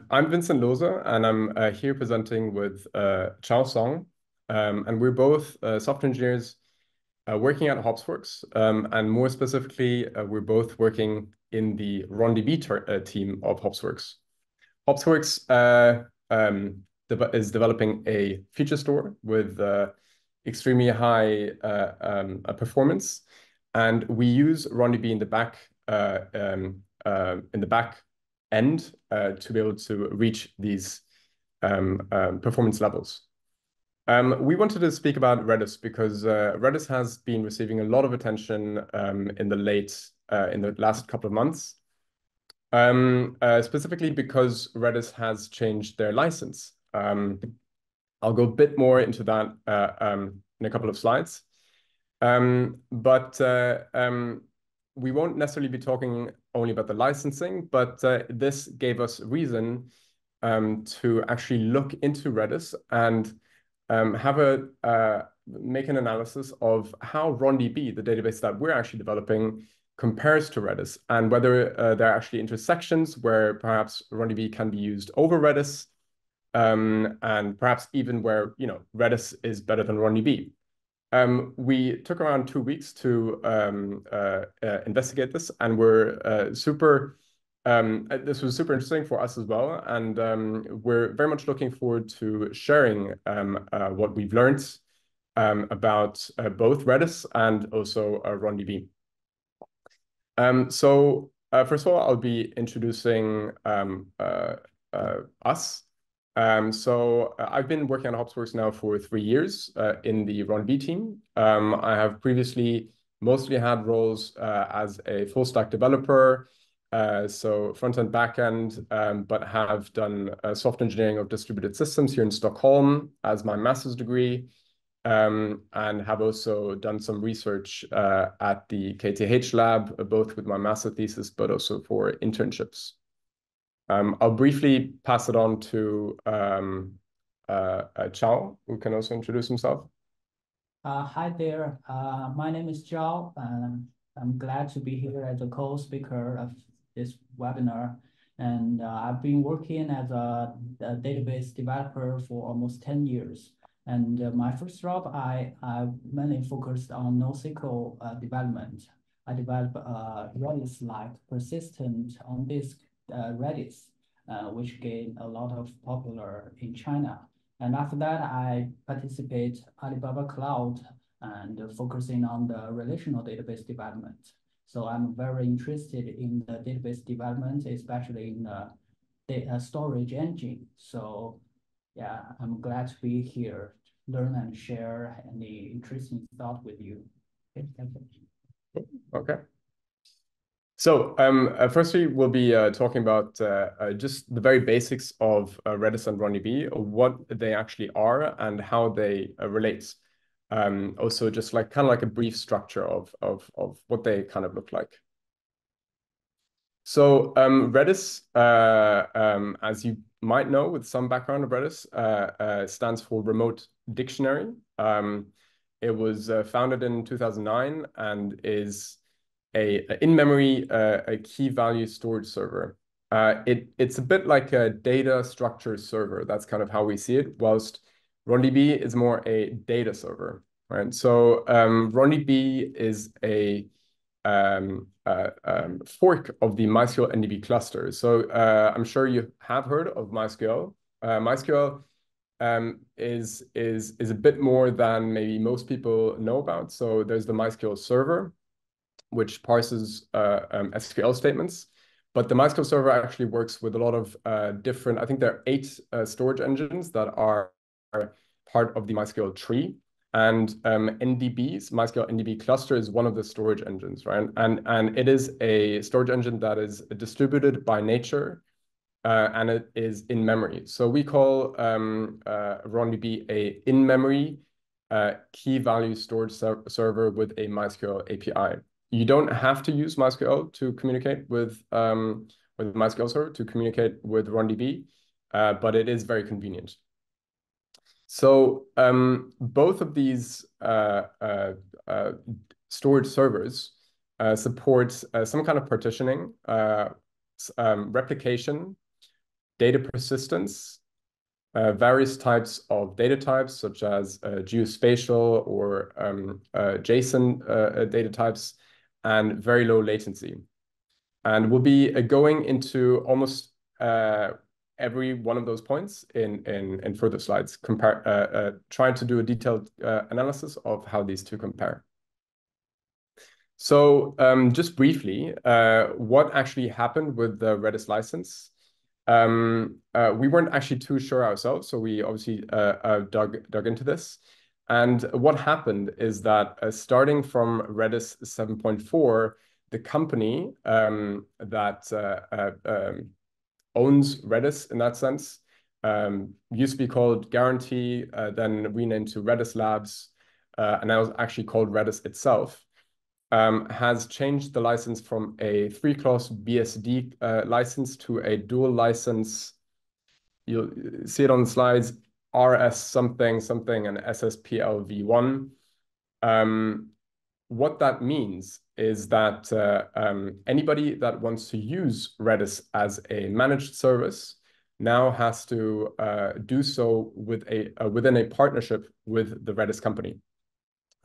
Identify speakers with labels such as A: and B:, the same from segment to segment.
A: I'm Vincent Loza, and I'm here presenting with Chao Song. And we're both software engineers working at HopsWorks. And more specifically, we're both working in the RonDB team of HopsWorks. HopsWorks is developing a feature store with extremely high performance. And we use RonDB in the back end to be able to reach these performance levels. We wanted to speak about Redis because Redis has been receiving a lot of attention in the last couple of months, specifically because Redis has changed their license. I'll go a bit more into that in a couple of slides. But we won't necessarily be talking only about the licensing, but this gave us reason to actually look into Redis and make an analysis of how RonDB, the database that we're actually developing, compares to Redis, and whether there are actually intersections where perhaps RonDB can be used over Redis, and perhaps even where Redis is better than RonDB. We took around 2 weeks to investigate this, and this was super interesting for us as well. And we're very much looking forward to sharing what we've learned about both Redis and also RonDB. First of all, I'll be introducing us. I've been working on HopsWorks now for 3 years in the RonDB team. I have previously mostly had roles as a full stack developer, so front end, back end, but have done software engineering of distributed systems here in Stockholm as my master's degree, and have also done some research at the KTH lab, both with my master thesis, but also for internships. I'll briefly pass it on to Chao, who can also introduce himself.
B: Hi there. My name is Zhao, and I'm glad to be here as a co-speaker of this webinar. And I've been working as a database developer for almost 10 years. And my first job, I mainly focused on NoSQL development. I developed Redis-like persistent on-disk Redis, which gained a lot of popular in China. And after that, I participate Alibaba Cloud and focusing on the relational database development. So I'm very interested in the database development, especially in the data storage engine. So yeah, I'm glad to be here, learn and share any interesting thought with you. Okay, thank you.
A: Okay. So firstly, we'll be talking about just the very basics of Redis and RonDB, what they actually are and how they relate. Also, just like kind of like a brief structure of what they kind of look like. So Redis, as you might know with some background of Redis, stands for Remote Dictionary. It was founded in 2009 and is in-memory a key value storage server. It's a bit like a data structure server. That's kind of how we see it, whilst RonDB is more a data server, right? So RonDB is a fork of the MySQL NDB cluster. So I'm sure you have heard of MySQL. MySQL is a bit more than maybe most people know about. So there's the MySQL server, which parses SQL statements. But the MySQL server actually works with a lot of different, I think there are 8 storage engines that are part of the MySQL tree. And MySQL NDB cluster is one of the storage engines, right? And it is a storage engine that is distributed by nature, and it is in memory. So we call RonDB a in-memory key value storage server with a MySQL API. You don't have to use MySQL to communicate with MySQL server to communicate with RonDB, but it is very convenient. So both of these storage servers support some kind of partitioning, replication, data persistence, various types of data types, such as geospatial or JSON data types, and very low latency. And we'll be going into almost every one of those points in further slides, trying to do a detailed analysis of how these two compare. So just briefly, what actually happened with the Redis license? We weren't actually too sure ourselves, so we obviously dug into this. And what happened is that starting from Redis 7.4, the company that owns Redis in that sense used to be called Guarantee, then renamed to Redis Labs, and now is actually called Redis itself. Has changed the license from a 3-clause BSD license to a dual license. You'll see it on the slides, RS something something and SSPLv1. What that means is that anybody that wants to use Redis as a managed service now has to do so with within a partnership with the Redis company.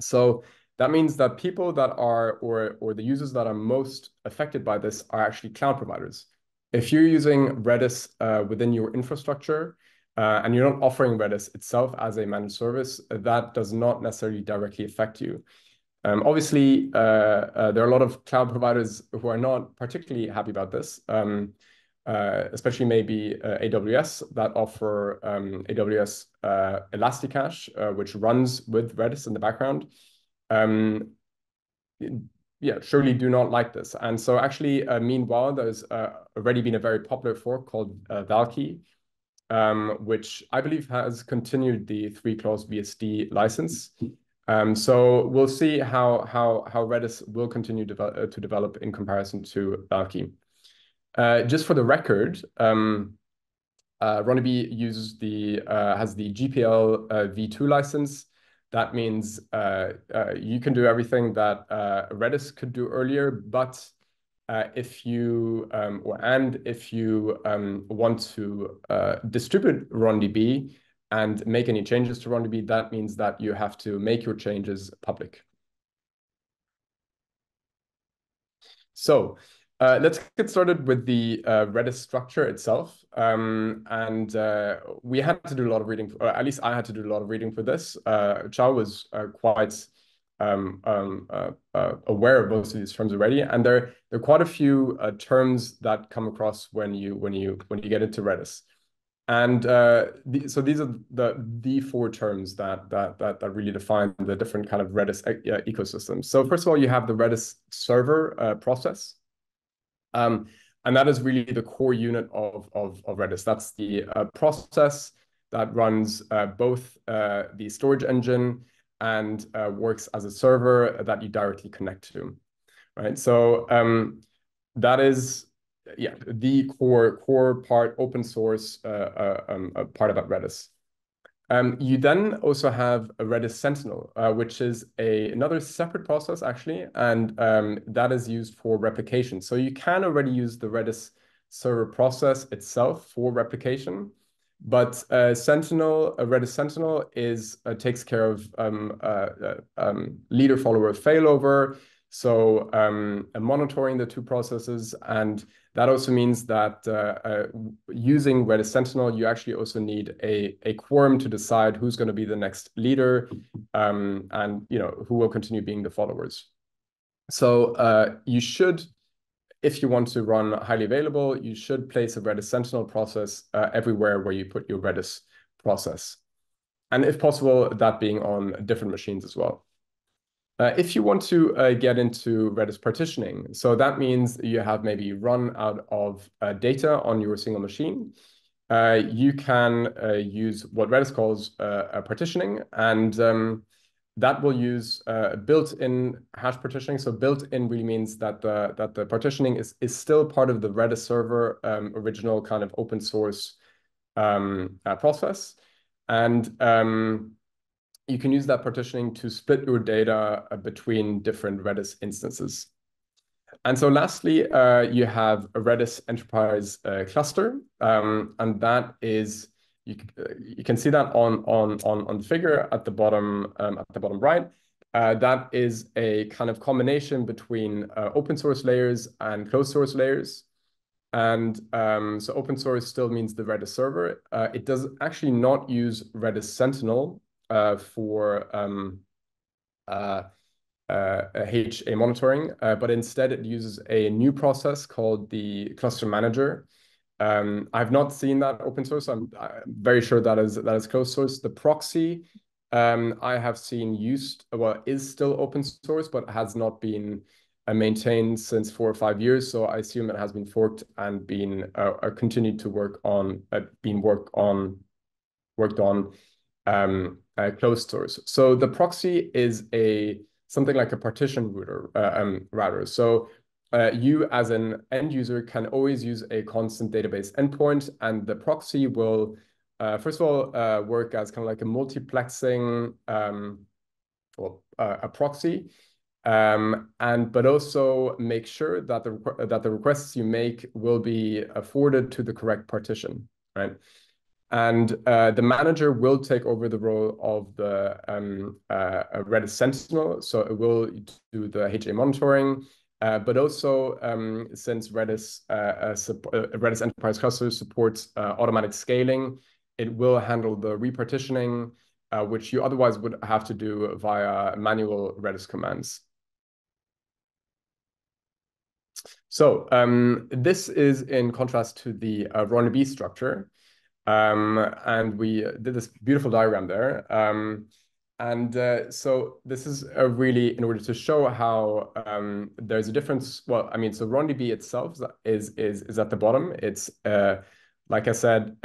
A: So that means that people that are, or the users that are most affected by this are actually cloud providers. If you're using Redis within your infrastructure and you're not offering Redis itself as a managed service, that does not necessarily directly affect you. Obviously, there are a lot of cloud providers who are not particularly happy about this, especially maybe AWS that offer AWS Elasticache, which runs with Redis in the background. Yeah, surely do not like this. And so actually, meanwhile, there's already been a very popular fork called Valkey, which I believe has continued the 3-clause BSD license. So we'll see how Redis will continue to develop in comparison to Valkey. Just for the record, RonDB uses has the GPL v2 license. That means you can do everything that Redis could do earlier, but if you want to distribute RonDB and make any changes to RonDB, that means that you have to make your changes public. So let's get started with the Redis structure itself. We had to do a lot of reading, or at least I had to do a lot of reading for this. Chao was quite aware of most of these terms already, and there are quite a few terms that come across when you get into Redis. And so these are the 4 terms that really define the different kind of Redis ecosystems. So first of all, you have the Redis server process. And that is really the core unit of Redis. That's the process that runs both the storage engine and works as a server that you directly connect to, right? So that is, yeah, the core part, open source part about Redis. You then also have a Redis Sentinel, which is another separate process actually, and that is used for replication. So you can already use the Redis server process itself for replication, but Redis Sentinel takes care of leader follower failover, so monitoring the 2 processes. And that also means that using Redis Sentinel, you actually also need a quorum to decide who's going to be the next leader, and who will continue being the followers. So you should, if you want to run highly available, you should place a Redis Sentinel process everywhere where you put your Redis process, and if possible, that being on different machines as well. If you want to get into Redis partitioning, so that means you have maybe run out of data on your single machine. You can use what Redis calls partitioning, and that will use built-in hash partitioning. So built-in really means that the partitioning is still part of the Redis server original kind of open source process, and you can use that partitioning to split your data between different Redis instances. And so lastly, you have a Redis enterprise cluster, and that is you can see that on the figure at the bottom right. That is a kind of combination between open source layers and closed source layers. And so open source still means the Redis server. It does actually not use Redis Sentinel for HA monitoring, but instead it uses a new process called the cluster manager. I've not seen that open source. I'm very sure that is closed source. The proxy I have seen used, well, is still open source, but has not been maintained since 4 or 5 years. So I assume it has been forked and been continued to work on, worked on closed source. So the proxy is something like a partition router, router. So you as an end user can always use a constant database endpoint, and the proxy will, first of all, work as kind of like a multiplexing, a proxy, but also make sure that the requests you make will be forwarded to the correct partition, right? And the manager will take over the role of the Redis Sentinel. So it will do the HA monitoring, but also since Redis Enterprise Cluster supports automatic scaling, it will handle the repartitioning, which you otherwise would have to do via manual Redis commands. So this is in contrast to the RonDB structure. And we did this beautiful diagram there. So this is really in order to show how there's a difference. Well, I mean, so RonDB itself is at the bottom. It's like I said,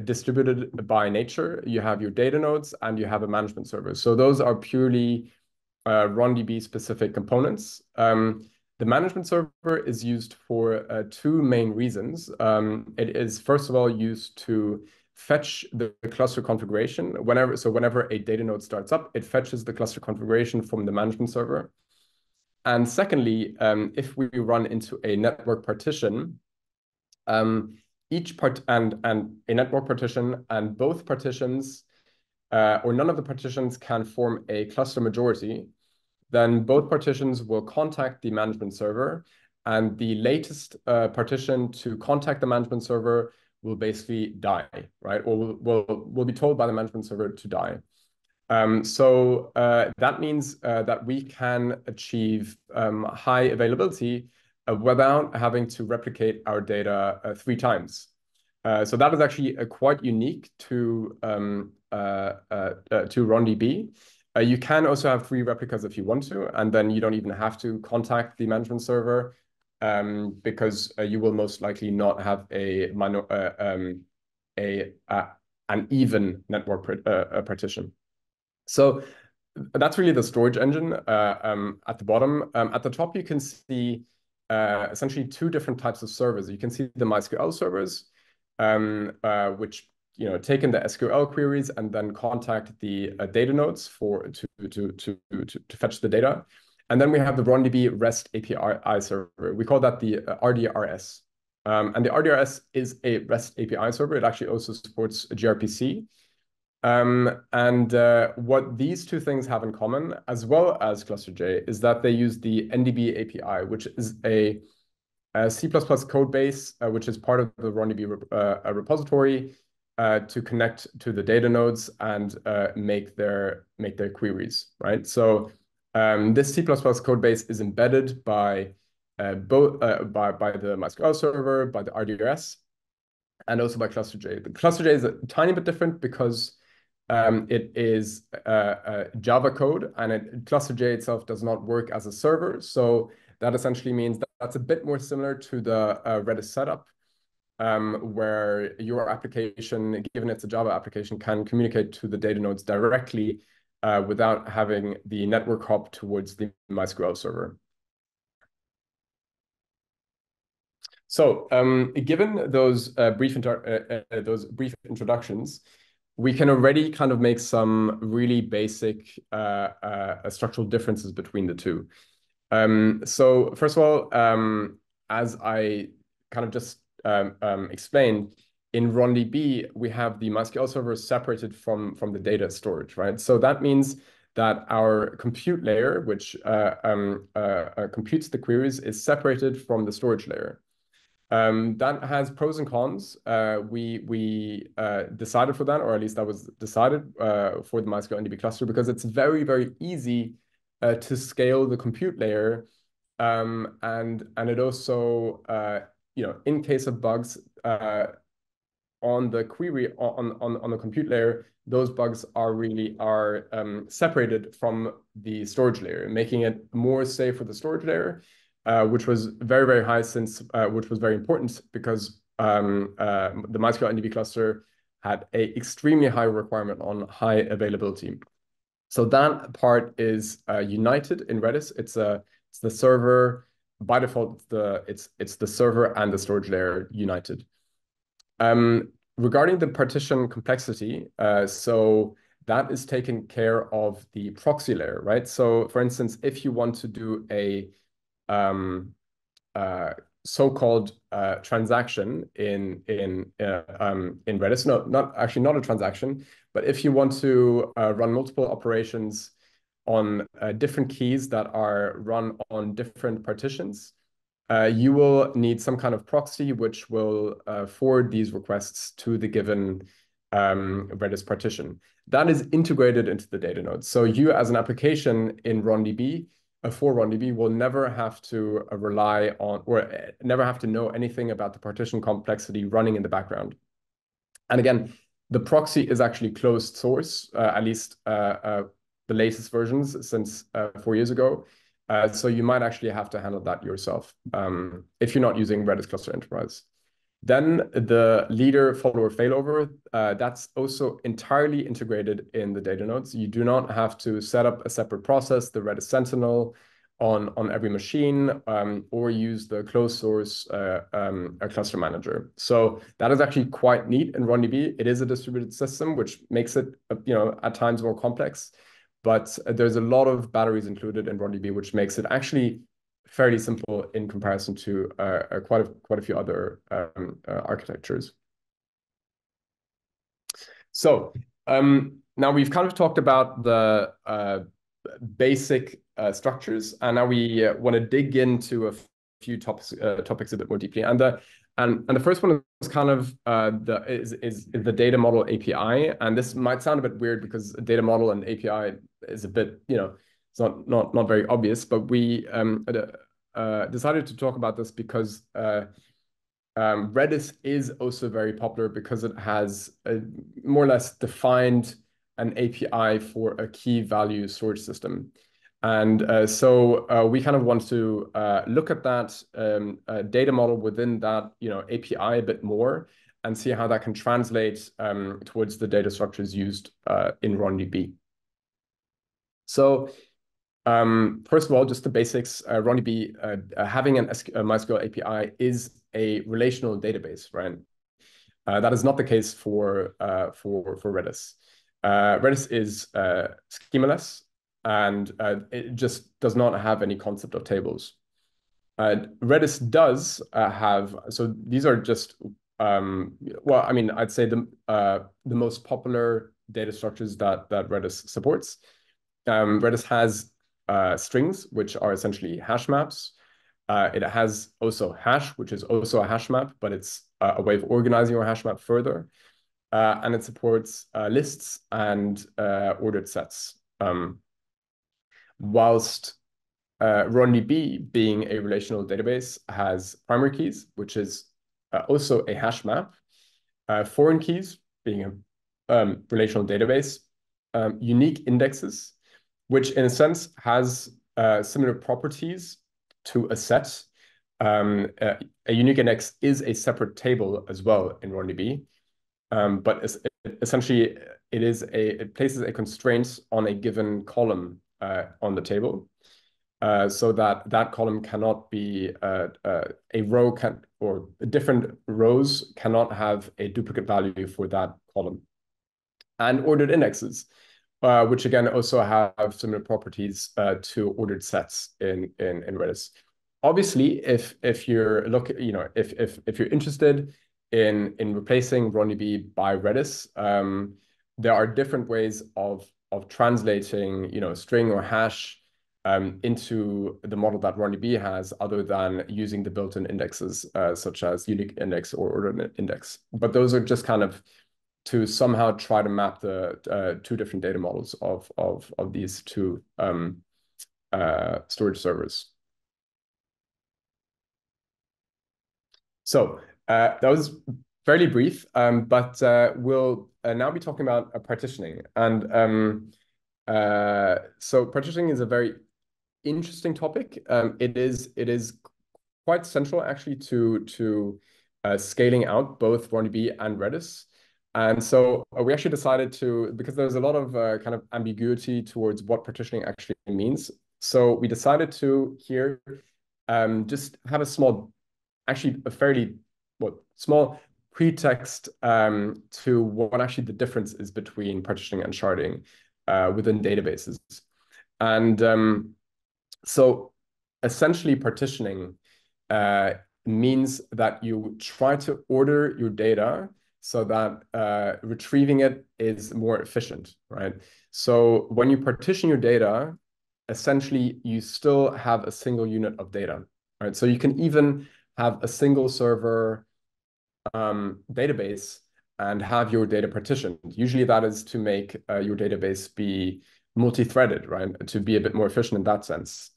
A: distributed by nature. You have your data nodes and you have a management server. So those are purely RonDB specific components. The management server is used for two main reasons. It is, first of all, used to fetch the cluster configuration. Whenever a data node starts up, it fetches the cluster configuration from the management server. And secondly, if we run into a network partition, each part and a network partition and both partitions or none of the partitions can form a cluster majority, then both partitions will contact the management server, and the latest partition to contact the management server will basically die, right? Or will be told by the management server to die. So that means that we can achieve high availability without having to replicate our data 3 times. So that is actually quite unique to RonDB. You can also have 3 replicas if you want to, and then you don't even have to contact the management server because you will most likely not have an even network partition. So that's really the storage engine at the bottom. At the top, you can see essentially 2 different types of servers. You can see the MySQL servers, which take in the SQL queries and then contact the data nodes to fetch the data. And then we have the RonDB REST API server. We call that the RDRS. And the RDRS is a REST API server. It actually also supports gRPC. What these 2 things have in common, as well as ClusterJ, is that they use the NDB API, which is a C++ code base, which is part of the RonDB repository, to connect to the data nodes and make their queries, right? So this C++ code base is embedded by both by the MySQL server, by the RDRS, and also by ClusterJ. The ClusterJ is a tiny bit different because it is Java code, and ClusterJ itself does not work as a server. So that essentially means that's a bit more similar to the Redis setup, where your application, given it's a Java application, can communicate to the data nodes directly without having the network hop towards the MySQL server. So given those brief introductions, we can already kind of make some really basic structural differences between the 2. So first of all, as I kind of just explained, in RonDB, we have the MySQL server separated from the data storage, right? So that means that our compute layer, which computes the queries, is separated from the storage layer. That has pros and cons. We decided for that, or at least that was decided for the MySQL NDB cluster, because it's very, very easy to scale the compute layer. And it also, in case of bugs on the query on the compute layer, those bugs are separated from the storage layer, making it more safe for the storage layer, which was very, very high which was very important because the MySQL NDB cluster had a extremely high requirement on high availability. So that part is united in Redis. It's the server by default. It's the server and the storage layer united. Regarding the partition complexity, so that is taken care of the proxy layer, right? So for instance, if you want to do a so-called transaction in Redis, no, not a transaction, but if you want to run multiple operations on different keys that are run on different partitions, you will need some kind of proxy which will forward these requests to the given Redis partition. That is integrated into the data node. So you as an application in RonDB, for RonDB, will never have to rely on or never have to know anything about the partition complexity running in the background. And again, the proxy is actually closed source, at least the latest versions since 4 years ago. So you might actually have to handle that yourself if you're not using Redis Cluster Enterprise. Then the leader, follower, failover, that's also entirely integrated in the data nodes. You do not have to set up a separate process, the Redis Sentinel, on every machine, or use the closed source cluster manager. So that is actually quite neat in RonDB. It is a distributed system, which makes it at times more complex. But there's a lot of batteries included in RonDB, which makes it actually fairly simple in comparison to quite a few other architectures. So now we've kind of talked about the basic structures, and now we want to dig into a few topics a bit more deeply. And the first one is kind of the data model API, and this might sound a bit weird because data model and API is a bit it's not very obvious, but we decided to talk about this because Redis is also very popular because it has more or less defined an API for a key value storage system. And so we kind of want to look at that data model within that API a bit more and see how that can translate towards the data structures used in RonDB. So first of all, just the basics. RonDB having a MySQL API is a relational database, right? That is not the case for Redis. Redis is schemaless, and it just does not have any concept of tables. Redis does have, so these are just well, I mean, I'd say the most popular data structures that Redis supports. Redis has strings, which are essentially hash maps. It has also hash, which is also a hash map, but it's a way of organizing your hash map further. And it supports lists and ordered sets. Whilst RonDB, being a relational database, has primary keys, which is also a hash map. Foreign keys, being a relational database. Unique indexes, which in a sense has similar properties to a set. A unique index is a separate table as well in RonDB, but essentially it places a constraint on a given column on the table, so that column cannot be a row or different rows cannot have a duplicate value for that column. And ordered indexes, which again also have similar properties to ordered sets in Redis. Obviously, if you're if you're interested in replacing RonDB by Redis, there are different ways of translating string or hash into the model that RonDB has, other than using the built-in indexes such as unique index or ordered index. But those are just kind of to somehow try to map the two different data models of these two storage servers. So that was fairly brief, but we'll now be talking about partitioning. And so partitioning is a very interesting topic. It is quite central actually to scaling out both RonDB and Redis. And so we actually decided to, because there's a lot of kind of ambiguity towards what partitioning actually means. So we decided to here just have a small, actually a fairly small pretext to what actually the difference is between partitioning and sharding within databases. And so essentially partitioning means that you try to order your data so that retrieving it is more efficient, right? So when you partition your data, essentially you still have a single unit of data, right? So you can even have a single server database and have your data partitioned. Usually that is to make your database be multi-threaded, right? To be a bit more efficient in that sense.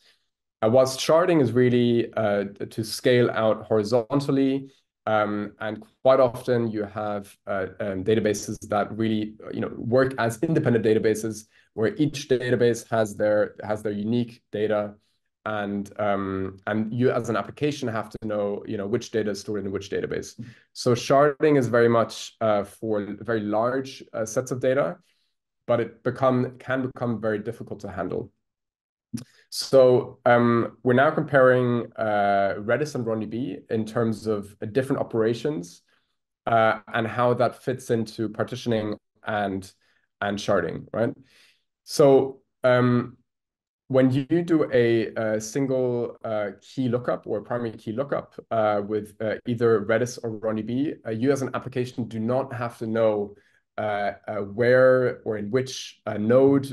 A: Whilst sharding is really to scale out horizontally, and quite often you have databases that really work as independent databases, where each database has their unique data, and you as an application have to know which data is stored in which database. So sharding is very much for very large sets of data, but it can become very difficult to handle. So we're now comparing Redis and RonDB in terms of different operations and how that fits into partitioning and sharding, right? So when you do a single key lookup or primary key lookup with either Redis or RonDB, you as an application do not have to know where or in which node,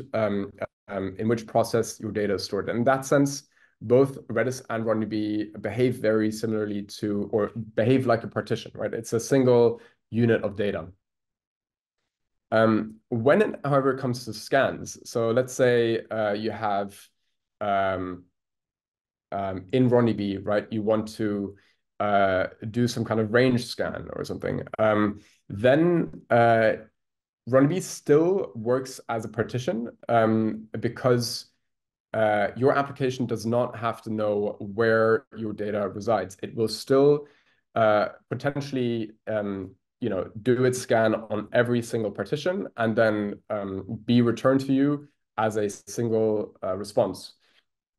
A: in which process your data is stored. And in that sense, both Redis and RonDB behave very similarly to, or behave like a partition, right? It's a single unit of data. When it, however, comes to scans, so let's say you have in RonDB, right, you want to do some kind of range scan or something, then RonDB still works as a partition because your application does not have to know where your data resides. It will still potentially do its scan on every single partition and then be returned to you as a single response.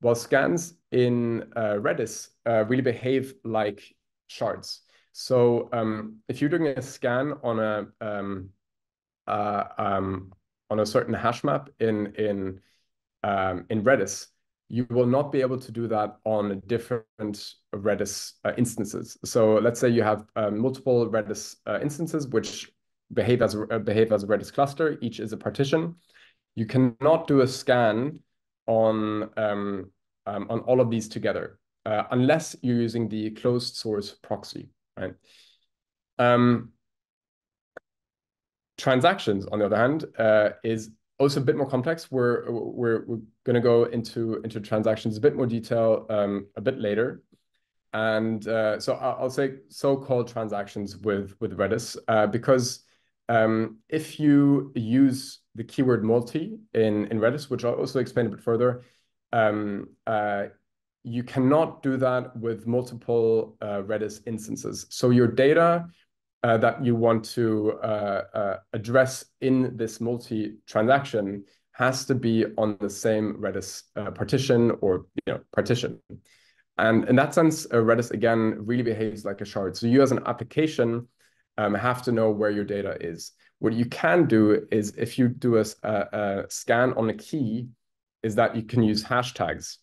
A: While scans in Redis really behave like shards. So if you're doing a scan on a certain hash map in Redis, you will not be able to do that on different Redis instances. So let's say you have multiple Redis instances which behave as a Redis cluster. Each is a partition. You cannot do a scan on all of these together unless you're using the closed source proxy, right? Transactions, on the other hand, is also a bit more complex. We're going to go into transactions a bit more detail a bit later, and so I'll say so-called transactions with Redis because if you use the keyword multi in Redis, which I'll also explain a bit further, you cannot do that with multiple Redis instances. So your data that you want to address in this multi-transaction has to be on the same Redis partition or partition. And in that sense, Redis again really behaves like a shard. So you as an application have to know where your data is. What you can do is if you do a scan on a key, is that you can use hashtags.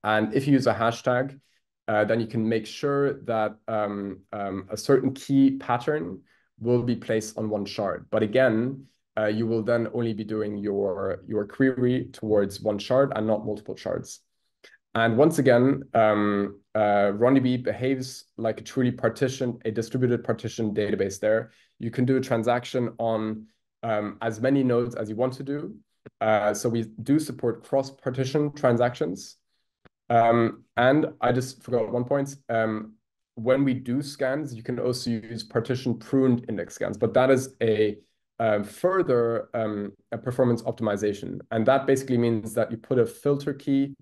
A: And if you use a hashtag, then you can make sure that a certain key pattern will be placed on one shard. But again, you will then only be doing your query towards one shard and not multiple shards. And once again, RonDB behaves like a truly a distributed partition database there. You can do a transaction on as many nodes as you want to do. So we do support cross-partition transactions. And I just forgot one point. When we do scans, you can also use partition pruned index scans, but that is a further a performance optimization. And that basically means that you put a filter key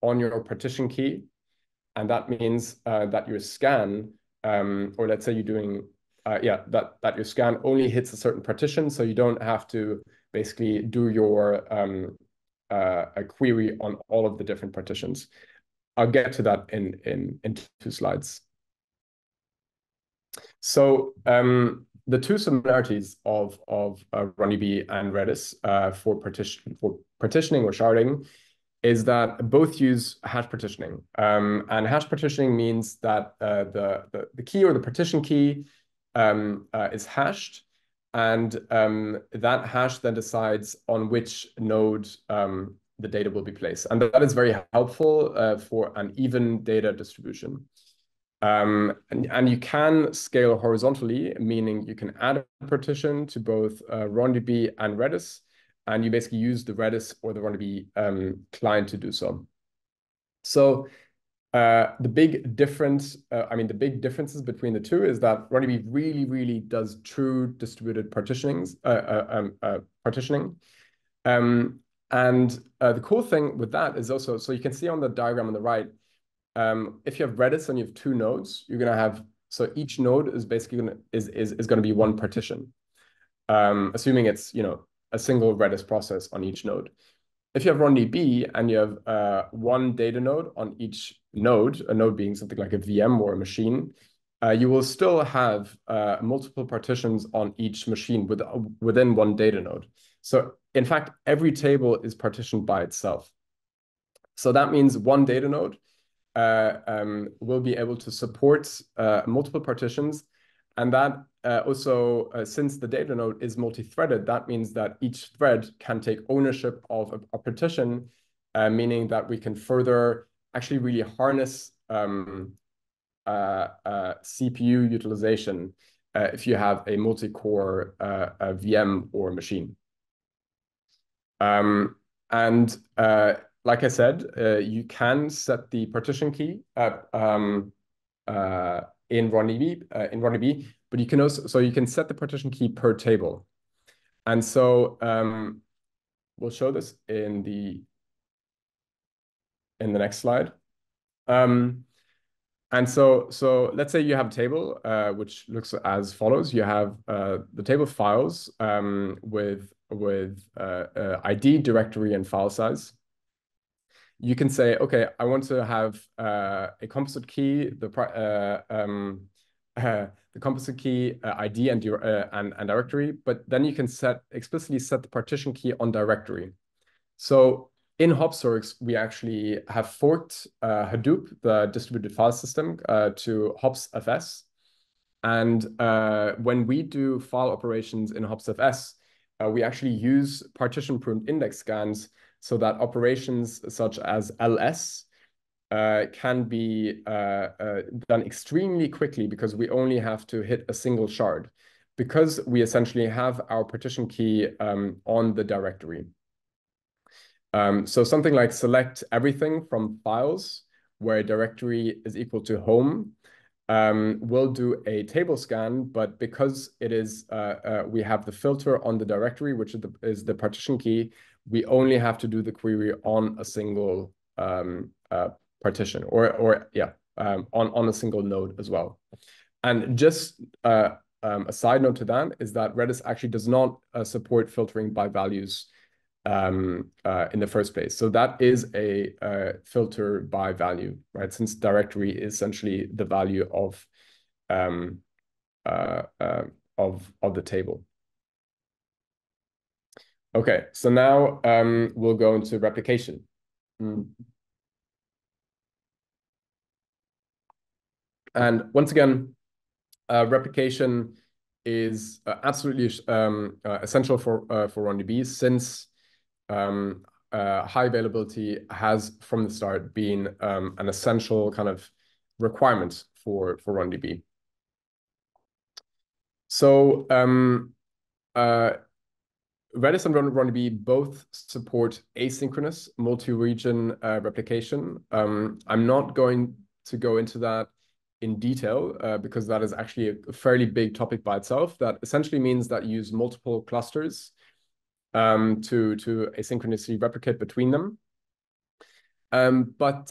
A: on your partition key. And that means that your scan, or let's say you're doing, that your scan only hits a certain partition. So you don't have to basically do your a query on all of the different partitions. I'll get to that in 2 slides. So the 2 similarities of RonDB and Redis for partitioning or sharding is that both use hash partitioning. And hash partitioning means that the key or the partition key is hashed, and that hash then decides on which node the data will be placed. And that is very helpful for an even data distribution. And you can scale horizontally, meaning you can add a partition to both RonDB and Redis, and you basically use the Redis or the RonDB client to do so. So the big difference, the big differences between the two is that RonDB really, really does true distributed partitioning. And the cool thing with that is also, so you can see on the diagram on the right, if you have Redis and you have 2 nodes, you're going to have, so each node is basically going to be one partition, assuming it's, a single Redis process on each node. If you have RonDB and you have one data node on each node, a node being something like a VM or a machine, you will still have multiple partitions on each machine within one data node. So in fact, every table is partitioned by itself. So that means one data node will be able to support multiple partitions. And that also, since the data node is multi-threaded, that means that each thread can take ownership of a partition, meaning that we can further actually really harness CPU utilization if you have a multi-core VM or machine. And like I said, you can set the partition key in RonDB, but you can also, so you can set the partition key per table. And so we'll show this in the next slide. And so let's say you have a table which looks as follows. You have the table files with ID, directory, and file size. You can say, okay, I want to have a composite key, the composite key ID and directory, but then you can explicitly set the partition key on directory. So in HopSorgs, we actually have forked Hadoop, the distributed file system, to hopsfs. And when we do file operations in hopsfs, we actually use partition pruned index scans so that operations such as ls can be done extremely quickly because we only have to hit a single shard because we essentially have our partition key on the directory. So something like select everything from files where a directory is equal to home will do a table scan, but because it is we have the filter on the directory, which is the partition key, we only have to do the query on a single partition on a single node as well. And just a side note to that is that Redis actually does not support filtering by values in the first place. So that is a filter by value, right? Since directory is essentially the value of the table. Okay, so now we'll go into replication. Mm. And once again, replication is absolutely essential for RonDB, since high availability has from the start been an essential kind of requirement for RonDB. So Redis and RonDB both support asynchronous multi-region replication. I'm not going to go into that in detail because that is actually a fairly big topic by itself. That essentially means that you use multiple clusters to asynchronously replicate between them. But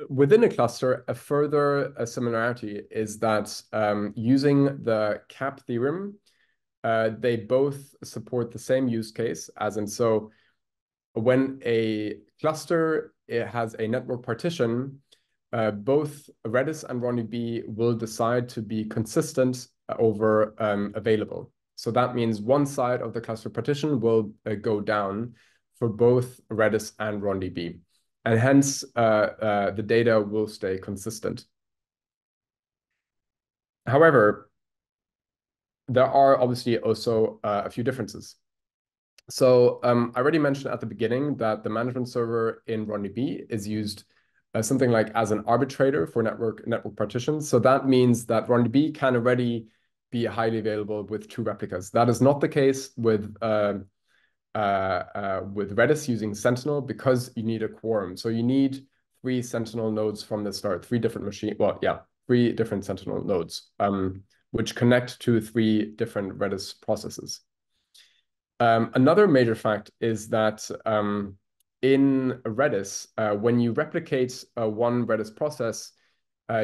A: within a cluster, a further similarity is that using the CAP theorem, they both support the same use case, as in, so when a cluster has a network partition, both Redis and RonDB will decide to be consistent over available. So that means one side of the cluster partition will go down for both Redis and RonDB. And hence, the data will stay consistent. However, there are obviously also a few differences. So I already mentioned at the beginning that the management server in RonDB is used something like as an arbitrator for network partitions. So that means that RonDB can already be highly available with two replicas. That is not the case with Redis using Sentinel, because you need a quorum. So you need 3 Sentinel nodes from the start, 3 different machine. Well, yeah, 3 different Sentinel nodes, which connect to 3 different Redis processes. Another major fact is that in Redis, when you replicate one Redis process,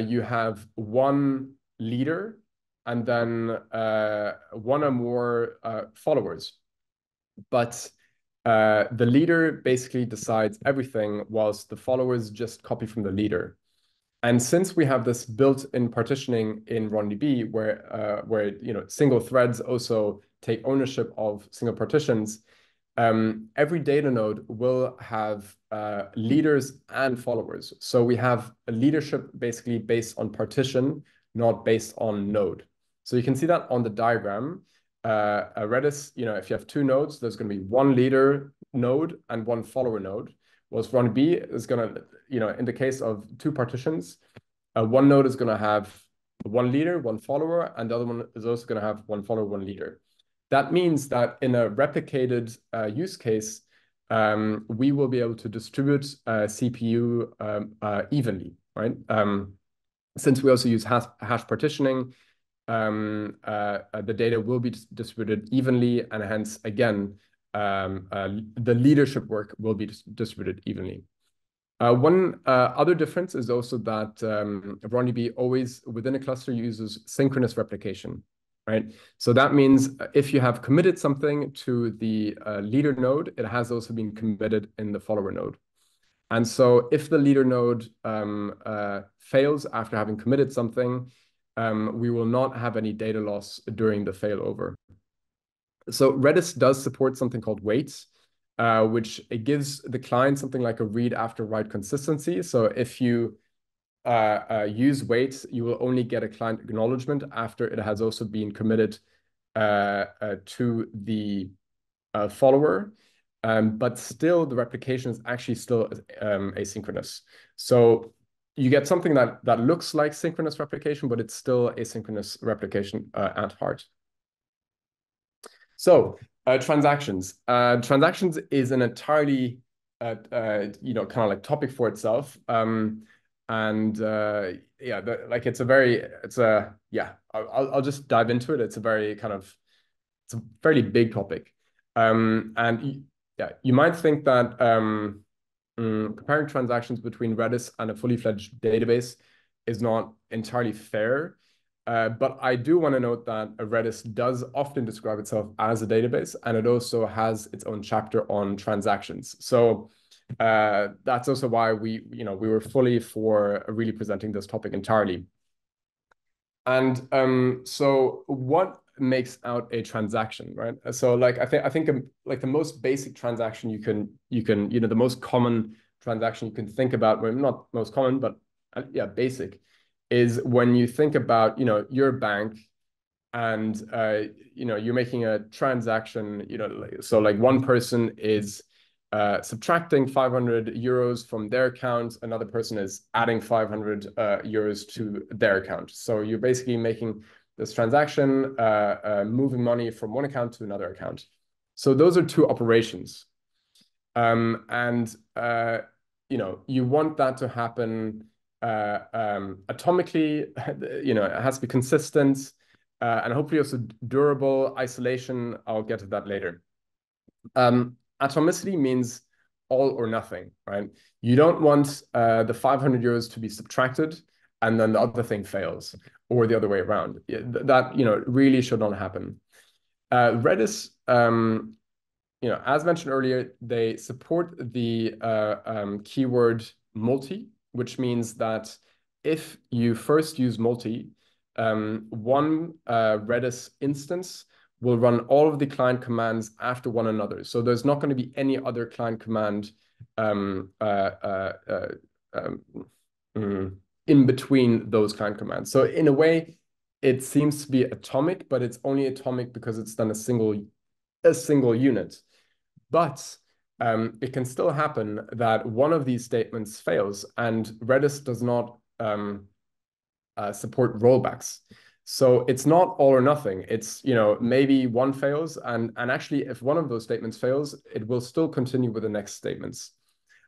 A: you have one leader and then one or more followers. But the leader basically decides everything, whilst the followers just copy from the leader. And since we have this built-in partitioning in RonDB, where single threads also take ownership of single partitions, every data node will have leaders and followers. So we have a leadership basically based on partition, not based on node. So you can see that on the diagram. Redis, if you have 2 nodes, there's going to be 1 leader node and 1 follower node. Whereas RonDB is going to, in the case of 2 partitions, one node is going to have 1 leader, 1 follower, and the other one is also going to have 1 follower, 1 leader. That means that in a replicated use case, we will be able to distribute CPU evenly, right? Since we also use hash partitioning, the data will be distributed evenly, and hence, again, the leadership work will be distributed evenly. One other difference is also that RonDB always, within a cluster, uses synchronous replication, right? So that means if you have committed something to the leader node, it has also been committed in the follower node. And so if the leader node fails after having committed something, we will not have any data loss during the failover. So Redis does support something called waits, which it gives the client something like a read after write consistency. So if you use waits, you will only get a client acknowledgement after it has also been committed to the follower. But still, the replication is actually still asynchronous. So you get something that looks like synchronous replication, but it's still asynchronous replication at heart. So transactions. Transactions is an entirely kind of like topic for itself. Yeah, I'll just dive into it. It's a fairly big topic. You might think that comparing transactions between Redis and a fully fledged database is not entirely fair. But I do want to note that Redis does often describe itself as a database, and it also has its own chapter on transactions. So that's also why we were fully for really presenting this topic entirely. And so what makes out a transaction, right? So like I think like the most basic transaction the most common transaction you can think about, well, not most common, but yeah, basic, is when you think about your bank and you're making a transaction, so like one person is subtracting 500 euros from their account, another person is adding 500 euros to their account. So you're basically making this transaction, moving money from one account to another account. So those are two operations. And you want that to happen atomically, it has to be consistent, and hopefully also durable. Isolation, I'll get to that later. Atomicity means all or nothing, right? You don't want the 500 euros to be subtracted and then the other thing fails, or the other way around. That really should not happen. Redis, as mentioned earlier, they support the keyword multi, which means that if you first use multi, one Redis instance will run all of the client commands after one another. So there's not going to be any other client command in between those client commands. So in a way, it seems to be atomic, but it's only atomic because it's done a single unit. But it can still happen that one of these statements fails, and Redis does not support rollbacks. So it's not all or nothing. It's maybe one fails, and actually, if one of those statements fails, it will still continue with the next statements.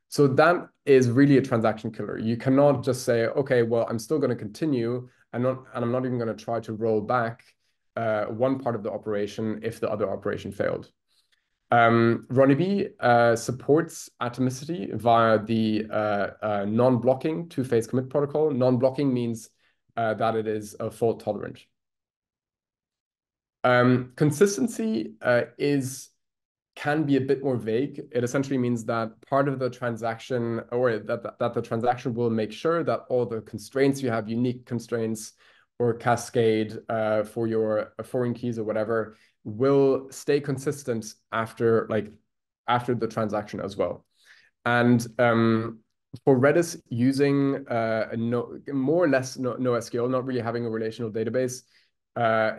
A: So that is really a transaction killer. You cannot just say, okay, well, I'm still going to continue, and I'm not even going to try to roll back one part of the operation if the other operation failed. RonDB supports atomicity via the non-blocking two-phase commit protocol. Non-blocking means that it is fault tolerant. Consistency can be a bit more vague. It essentially means that part of the transaction, or that the transaction will make sure that all the constraints you have, unique constraints or cascade for your foreign keys or whatever, will stay consistent after the transaction as well. And for Redis, using more or less NoSQL, not really having a relational database,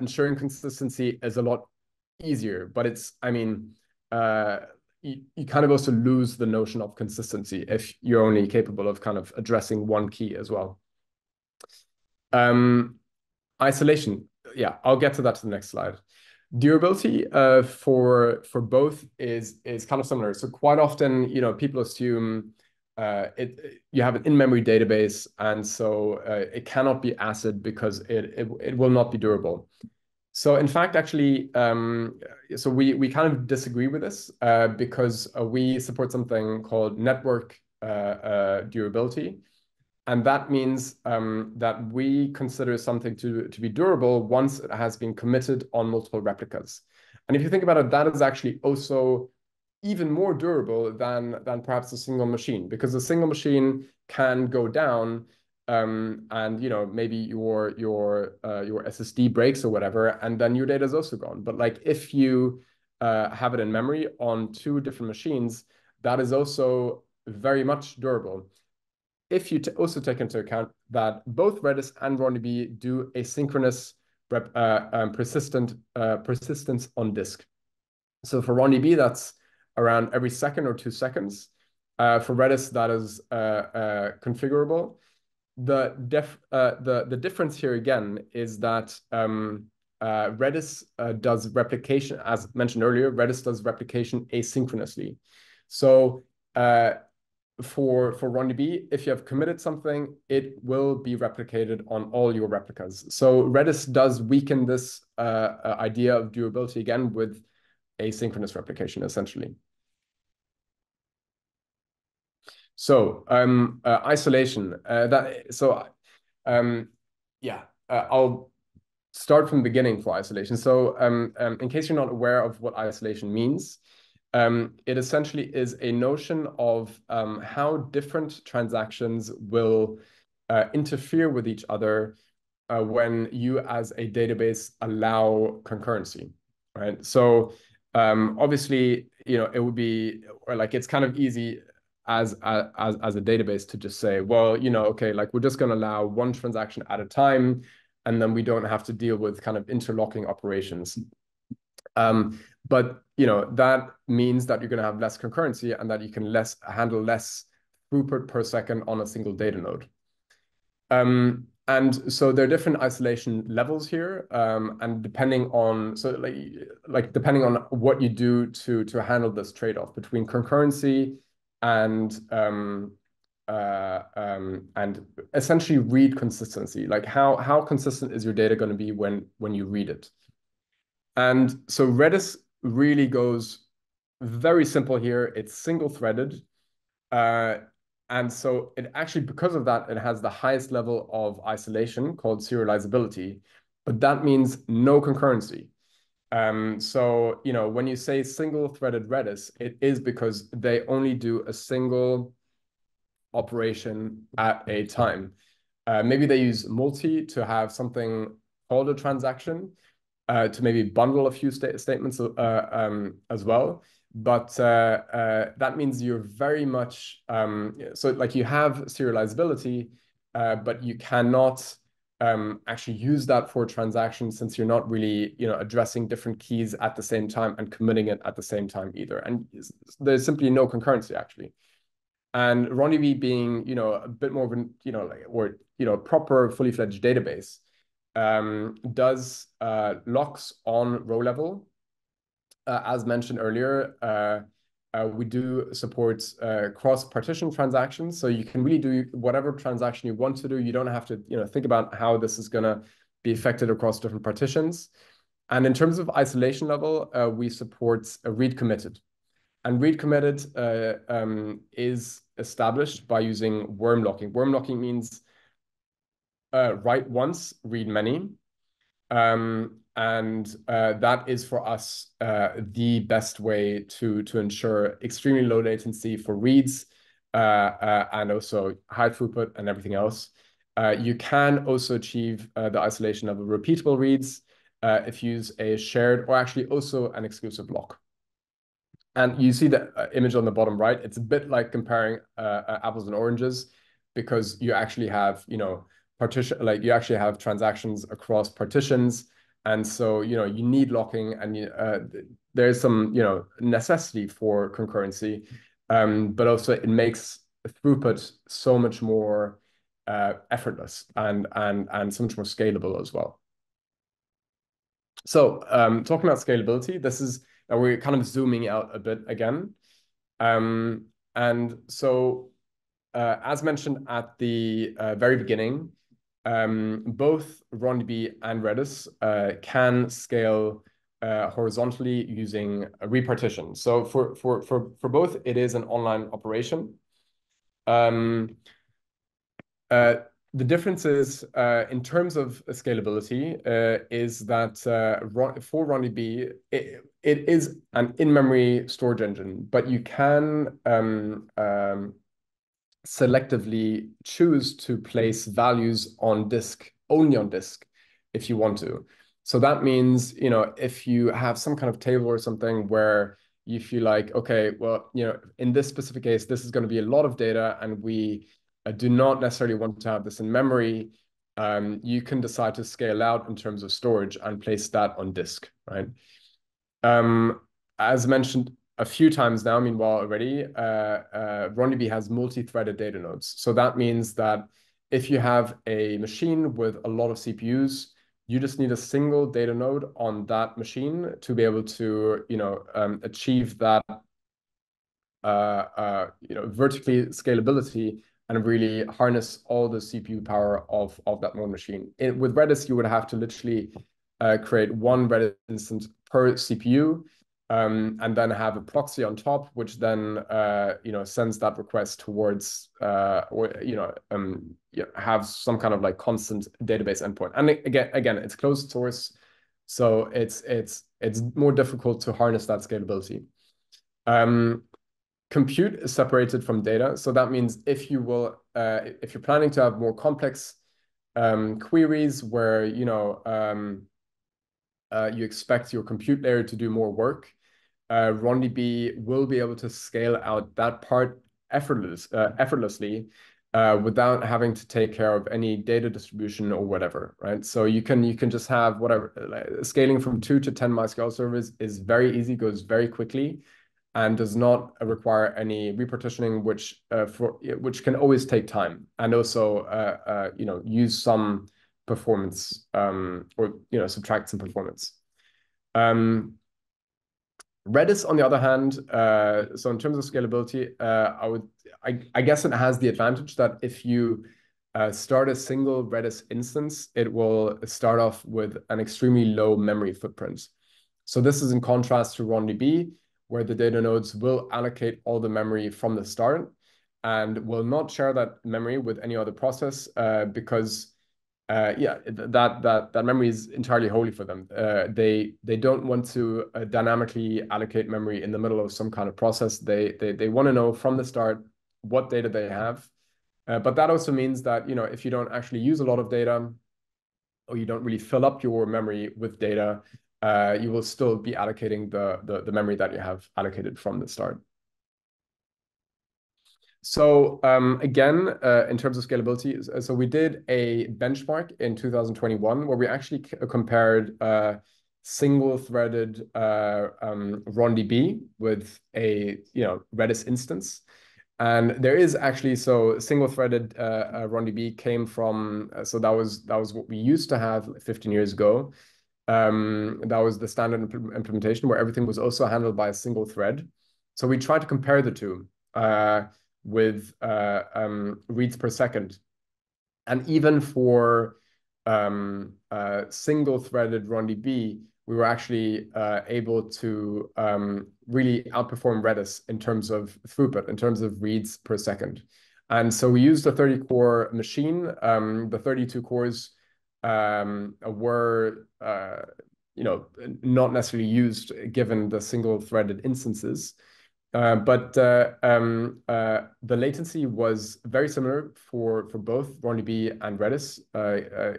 A: ensuring consistency is a lot easier. But you kind of also lose the notion of consistency if you're only capable of kind of addressing one key as well. Isolation, yeah, I'll get to that to the next slide. Durability for both is kind of similar. So quite often, people assume you have an in-memory database, and so it cannot be ACID because it will not be durable. So in fact, actually, so we kind of disagree with this because we support something called network durability. And that means that we consider something to be durable once it has been committed on multiple replicas. And if you think about it, that is actually also even more durable than perhaps a single machine, because a single machine can go down and maybe your SSD breaks or whatever, and then your data is also gone. But like if you have it in memory on two different machines, that is also very much durable. If you also take into account that both Redis and RonDB do asynchronous persistence on disk. So for RonDB, that's around every second or 2 seconds. For Redis, that is configurable. The difference here again is that Redis does replication, as mentioned earlier. Redis does replication asynchronously. So for RonDB, if you have committed something, it will be replicated on all your replicas. So Redis does weaken this idea of durability again with asynchronous replication, essentially. So isolation. I'll start from the beginning for isolation. So in case you're not aware of what isolation means, it essentially is a notion of how different transactions will interfere with each other when you as a database allow concurrency, right? So obviously, it would be, or like it's kind of easy as a database to just say, well, okay, like we're just going to allow one transaction at a time, and then we don't have to deal with kind of interlocking operations. But that means that you're going to have less concurrency and that you can handle less throughput per second on a single data node. And so there are different isolation levels here, and depending on depending on what you do to handle this trade-off between concurrency and essentially read consistency, like how consistent is your data going to be when you read it. And so Redis really goes very simple here. It's single-threaded. And so it actually, because of that, it has the highest level of isolation called serializability, but that means no concurrency. So, when you say single-threaded Redis, it is because they only do a single operation at a time. Maybe they use multi to have something called a transaction, to maybe bundle a few statements as well. But that means you're very much, so like you have serializability, but you cannot actually use that for a transaction, since you're not really, addressing different keys at the same time and committing it at the same time either. And there's simply no concurrency actually. And RonDB being, a bit more of an, proper fully fledged database, does locks on row level. As mentioned earlier, we do support cross-partition transactions. So you can really do whatever transaction you want to do. You don't have to think about how this is going to be affected across different partitions. And in terms of isolation level, we support a read committed. And read committed is established by using worm locking. Worm locking means write once, read many. And that is for us the best way to ensure extremely low latency for reads, and also high throughput and everything else. You can also achieve the isolation of repeatable reads if you use a shared, or actually also an exclusive lock. And you see the image on the bottom right. It's a bit like comparing apples and oranges, because you actually have, partition, like you actually have transactions across partitions. And so, you need locking, and there's some, necessity for concurrency, but also it makes throughput so much more effortless and so much more scalable as well. So talking about scalability, this is, we're kind of zooming out a bit again. And so as mentioned at the very beginning, both RonDB and Redis can scale horizontally using a repartition. So for both, it is an online operation. The difference is, in terms of scalability, is that for RonDB, it is an in-memory storage engine, but you can selectively choose to place values on disk, only on disk, if you want to. So that means, if you have some kind of table or something where you feel like, okay, well, in this specific case, this is going to be a lot of data, and we do not necessarily want to have this in memory, you can decide to scale out in terms of storage and place that on disk, right? As mentioned a few times now, meanwhile already, RonDB has multi-threaded data nodes. So that means that if you have a machine with a lot of CPUs, you just need a single data node on that machine to be able to, achieve that, vertically scalability and really harness all the CPU power of that one machine. With Redis, you would have to literally create one Redis instance per CPU, and then have a proxy on top, which then sends that request towards or have some kind of like constant database endpoint. And again, it's closed source, so it's more difficult to harness that scalability. Compute is separated from data. So that means if you're planning to have more complex queries where, you expect your compute layer to do more work, RonDB will be able to scale out that part effortlessly without having to take care of any data distribution or whatever, right? So you can just have whatever, scaling from 2 to 10 MySQL servers is very easy, goes very quickly, and does not require any repartitioning, which can always take time, and also use some performance or subtract some performance. Redis, on the other hand, so in terms of scalability, I guess it has the advantage that if you start a single Redis instance, it will start off with an extremely low memory footprint. So this is in contrast to RonDB, where the data nodes will allocate all the memory from the start and will not share that memory with any other process because that memory is entirely holy for them. They don't want to dynamically allocate memory in the middle of some kind of process. They want to know from the start what data they have. But that also means that if you don't actually use a lot of data, or you don't really fill up your memory with data, you will still be allocating the memory that you have allocated from the start. So again, in terms of scalability, so we did a benchmark in 2021 where we actually compared single-threaded RonDB with a Redis instance. And there is actually, so single-threaded RonDB came from, so that was what we used to have 15 years ago. That was the standard implementation where everything was also handled by a single thread. So we tried to compare the two with reads per second. And even for single-threaded RonDB, we were actually able to really outperform Redis in terms of throughput, in terms of reads per second. And so we used a 30-core machine. The 32 cores were not necessarily used given the single-threaded instances. But the latency was very similar for both RonDB and Redis,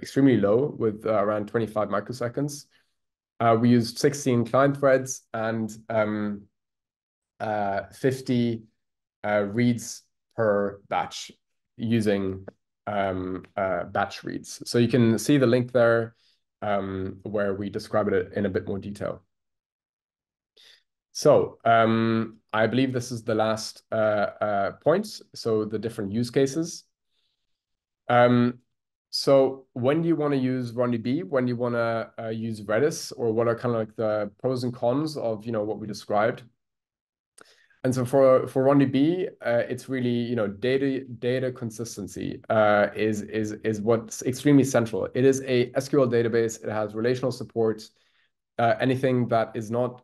A: extremely low with around 25 microseconds. We used 16 client threads and 50 reads per batch using batch reads. So you can see the link there where we describe it in a bit more detail. So I believe this is the last point. So the different use cases. So when do you want to use RonDB? When do you want to use Redis? Or what are kind of like the pros and cons of what we described? And so for RonDB, it's really data consistency is what's extremely central. It is a SQL database. It has relational support. Anything that is not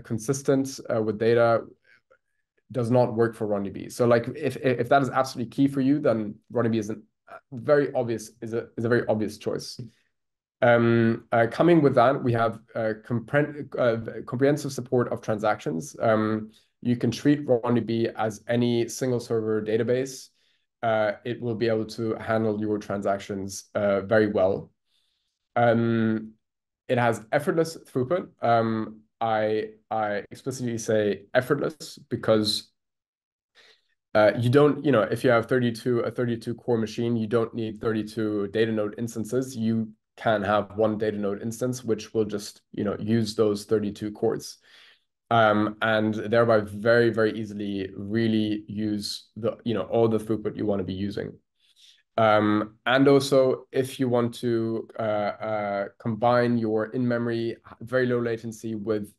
A: consistent with data does not work for RonDB. So like if that is absolutely key for you, then RonDB is a very obvious choice. Coming with that, we have comprehensive support of transactions. You can treat RonDB as any single server database. It will be able to handle your transactions very well. It has effortless throughput. I explicitly say effortless because you don't, if you have a 32 core machine, you don't need 32 data node instances. You can have one data node instance, which will just, use those 32 cores. And thereby very, very easily really use all the throughput you want to be using. And also, if you want to combine your in-memory very low latency with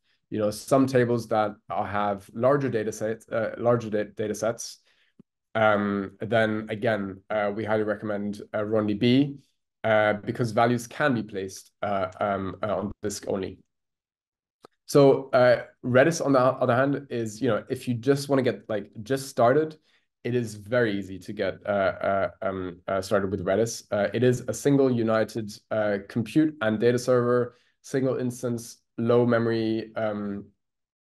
A: some tables that have larger data sets, then again we highly recommend RonDB because values can be placed on disk only. So Redis, on the other hand, is if you just want to get just started, it is very easy to get started with Redis. It is a single united compute and data server, single instance, low memory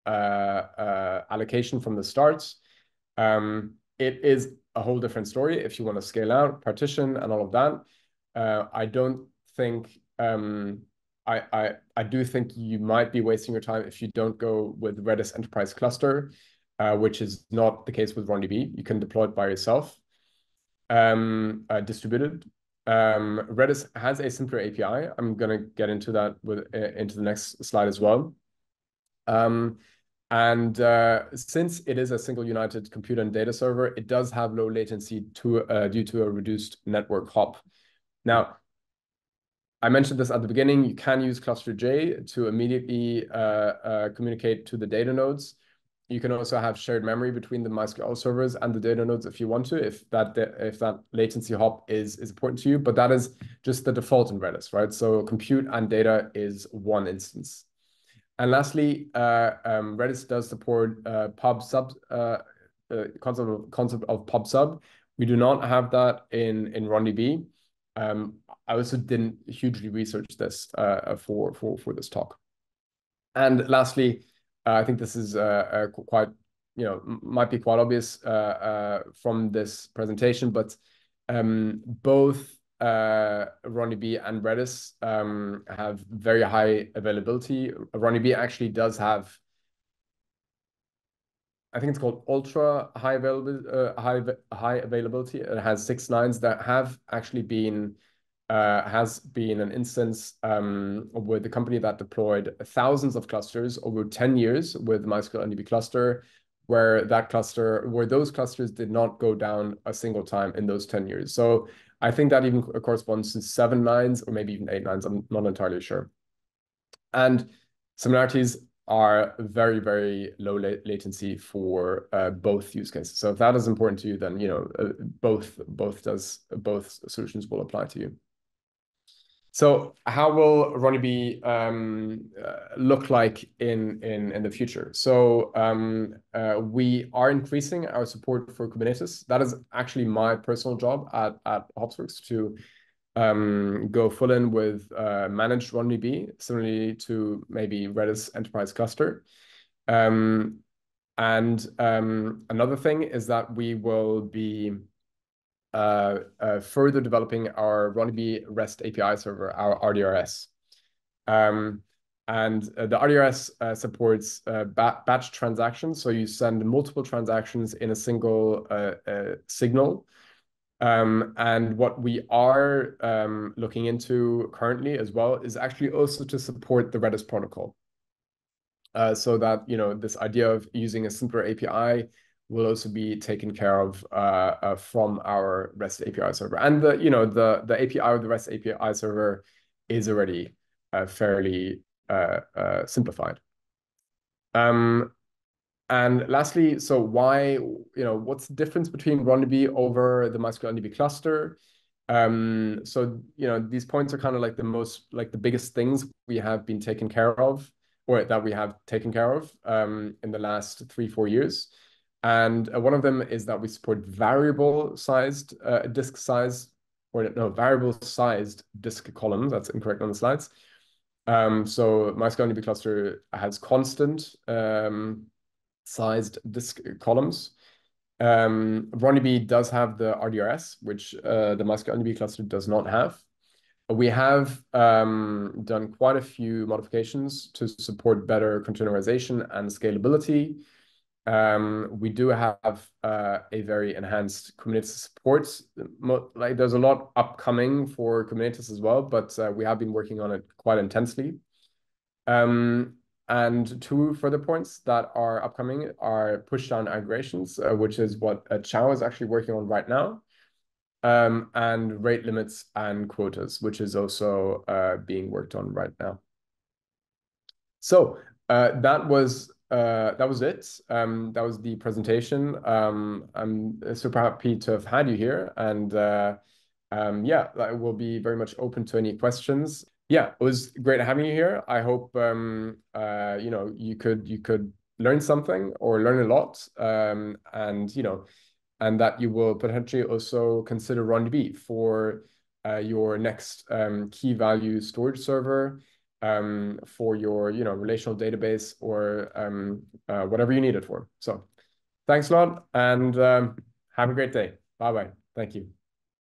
A: allocation from the start. It is a whole different story if you want to scale out, partition, and all of that. I don't think I do think you might be wasting your time if you don't go with Redis Enterprise Cluster, which is not the case with RonDB. You can deploy it by yourself, distributed. Redis has a simpler API. I'm going to get into that into the next slide as well. Since it is a single united computer and data server, it does have low latency due to a reduced network hop. Now, I mentioned this at the beginning. You can use cluster J to immediately communicate to the data nodes. You can also have shared memory between the MySQL servers and the data nodes if you want to, if that latency hop is important to you. But that is just the default in Redis, right? So compute and data is one instance. And lastly, Redis does support pub sub concept of pub sub. We do not have that in RonDB. I also didn't hugely research this for this talk. And lastly, I think this is quite, might be quite obvious from this presentation, but both RonDB and Redis have very high availability. RonDB actually does have, I think it's called ultra high availability. It has 6 lines that have actually been has been an instance with the company that deployed thousands of clusters over 10 years with MySQL NDB cluster, where those clusters did not go down a single time in those 10 years. So I think that even corresponds to 7 lines or maybe even 8 lines. I'm not entirely sure. And similarities are very, very low latency for both use cases. So if that is important to you, then both solutions will apply to you. So how will RonDB look like in the future? So we are increasing our support for Kubernetes. That is actually my personal job at HopsWorks, to go full in with managed RonDB, similarly to maybe Redis Enterprise Cluster. And another thing is that we will be further developing our RonDB REST API server, our RDRS. And the RDRS supports batch transactions. So you send multiple transactions in a single signal. And what we are looking into currently as well is actually also to support the Redis protocol. So that, this idea of using a simpler API will also be taken care of from our REST API server. And the API of the REST API server is already fairly simplified. And lastly, so what's the difference between RonDB over the MySQL NDB cluster? So these points are kind of like the biggest things we have been taken care of, or that we have taken care of in the last 3-4 years. And one of them is that we support variable sized disk size, variable sized disk columns. That's incorrect on the slides. So MySQL NDB cluster has constant sized disk columns. RonDB does have the RDRS, which the MySQL NDB cluster does not have. We have done quite a few modifications to support better containerization and scalability. We do have a very enhanced Kubernetes support. There's a lot upcoming for Kubernetes as well, but we have been working on it quite intensely. And 2 further points that are upcoming are push-down aggregations, which is what Chao is actually working on right now, and rate limits and quotas, which is also being worked on right now. So that was it. That was the presentation. I'm super happy to have had you here, and yeah, I will be very much open to any questions. Yeah, it was great having you here. I hope you could learn something or learn a lot, and that you will potentially also consider RonDB for your next key value storage server, for your relational database, or whatever you need it for. So thanks a lot, and have a great day. Bye bye. Thank you.